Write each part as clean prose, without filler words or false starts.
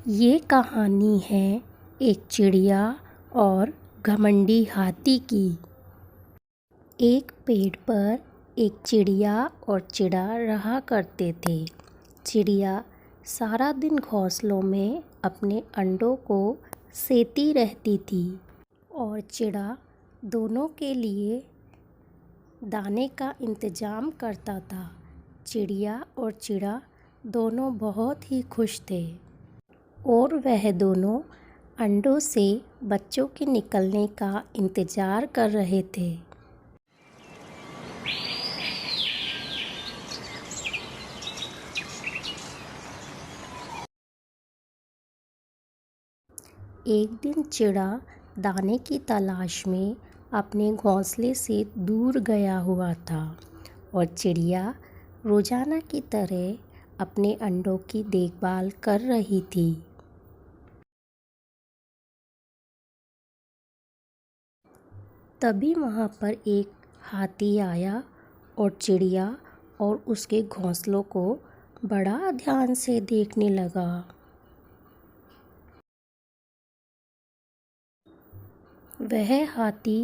ये कहानी है एक चिड़िया और घमंडी हाथी की। एक पेड़ पर एक चिड़िया और चिड़ा रहा करते थे। चिड़िया सारा दिन घोंसलों में अपने अंडों को सेती रहती थी और चिड़ा दोनों के लिए दाने का इंतज़ाम करता था। चिड़िया और चिड़ा दोनों बहुत ही खुश थे और वह दोनों अंडों से बच्चों के निकलने का इंतज़ार कर रहे थे। एक दिन चिड़ा दाने की तलाश में अपने घोंसले से दूर गया हुआ था और चिड़िया रोज़ाना की तरह अपने अंडों की देखभाल कर रही थी। तभी वहाँ पर एक हाथी आया और चिड़िया और उसके घोंसलों को बड़ा ध्यान से देखने लगा। वह हाथी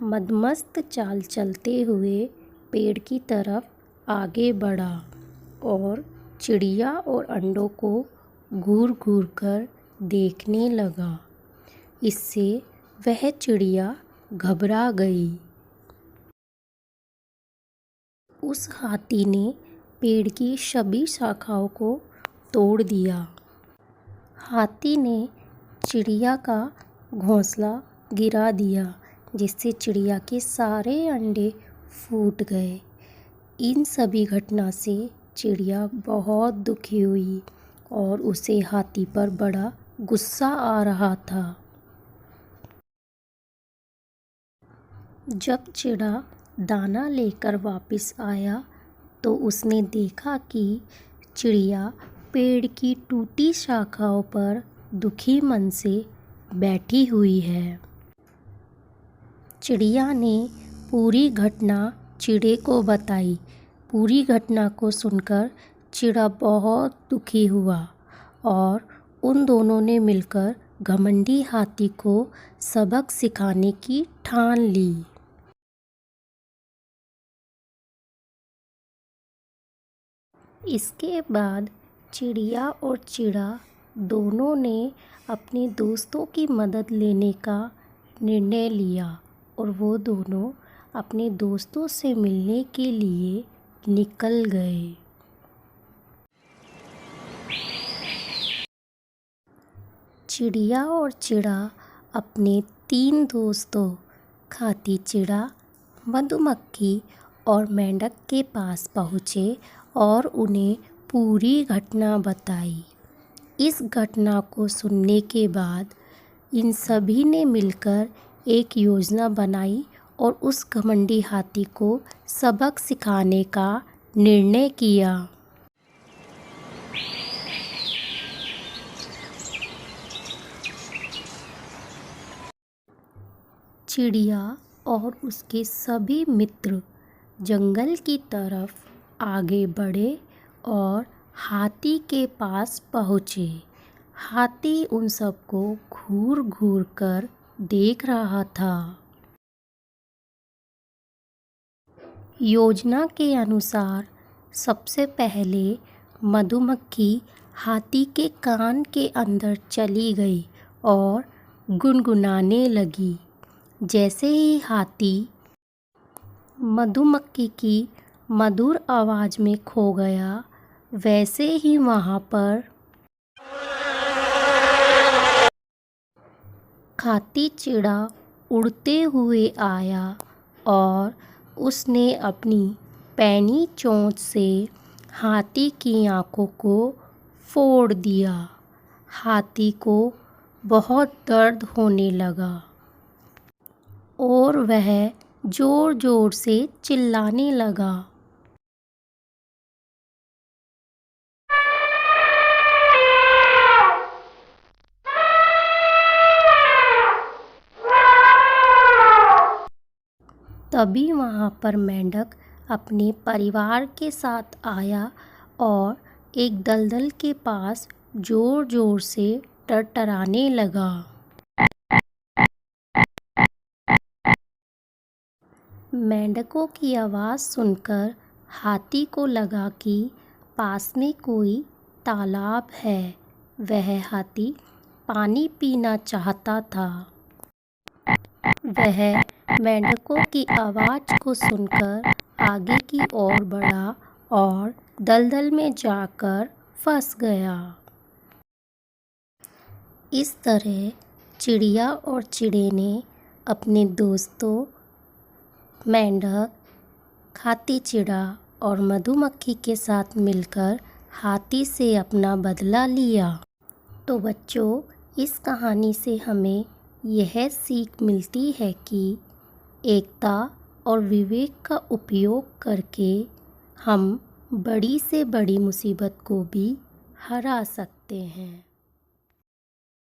मदमस्त चाल चलते हुए पेड़ की तरफ आगे बढ़ा और चिड़िया और अंडों को घूर घूर कर देखने लगा। इससे वह चिड़िया घबरा गई। उस हाथी ने पेड़ की सभी शाखाओं को तोड़ दिया। हाथी ने चिड़िया का घोंसला गिरा दिया, जिससे चिड़िया के सारे अंडे फूट गए। इन सभी घटना से चिड़िया बहुत दुखी हुई और उसे हाथी पर बड़ा गुस्सा आ रहा था। जब चिड़ा दाना लेकर वापस आया तो उसने देखा कि चिड़िया पेड़ की टूटी शाखाओं पर दुखी मन से बैठी हुई है। चिड़िया ने पूरी घटना चिड़े को बताई। पूरी घटना को सुनकर चिड़ा बहुत दुखी हुआ और उन दोनों ने मिलकर घमंडी हाथी को सबक सिखाने की ठान ली। इसके बाद चिड़िया और चिड़ा दोनों ने अपने दोस्तों की मदद लेने का निर्णय लिया और वो दोनों अपने दोस्तों से मिलने के लिए निकल गए। चिड़िया और चिड़ा अपने 3 दोस्तों खाती चिड़ा, मधुमक्खी और मेंढक के पास पहुँचे और उन्हें पूरी घटना बताई। इस घटना को सुनने के बाद इन सभी ने मिलकर एक योजना बनाई और उस घमंडी हाथी को सबक सिखाने का निर्णय किया। चिड़िया और उसके सभी मित्र जंगल की तरफ आगे बढ़े और हाथी के पास पहुँचे। हाथी उन सबको घूर घूर कर देख रहा था। योजना के अनुसार सबसे पहले मधुमक्खी हाथी के कान के अंदर चली गई और गुनगुनाने लगी। जैसे ही हाथी मधुमक्खी की मधुर आवाज़ में खो गया, वैसे ही वहाँ पर खाती चिड़ा उड़ते हुए आया और उसने अपनी पैनी चोंच से हाथी की आँखों को फोड़ दिया। हाथी को बहुत दर्द होने लगा और वह ज़ोर ज़ोर से चिल्लाने लगा। तभी वहाँ पर मेंढक अपने परिवार के साथ आया और एक दलदल के पास ज़ोर ज़ोर से टरटराने लगा। मेंढकों की आवाज़ सुनकर हाथी को लगा कि पास में कोई तालाब है। वह हाथी पानी पीना चाहता था। वह मेंढकों की आवाज़ को सुनकर आगे की ओर बढ़ा और दलदल में जाकर फंस गया। इस तरह चिड़िया और चिड़े ने अपने दोस्तों मेंढक, खाती चिड़ा और मधुमक्खी के साथ मिलकर हाथी से अपना बदला लिया। तो बच्चों, इस कहानी से हमें यह सीख मिलती है कि एकता और विवेक का उपयोग करके हम बड़ी से बड़ी मुसीबत को भी हरा सकते हैं।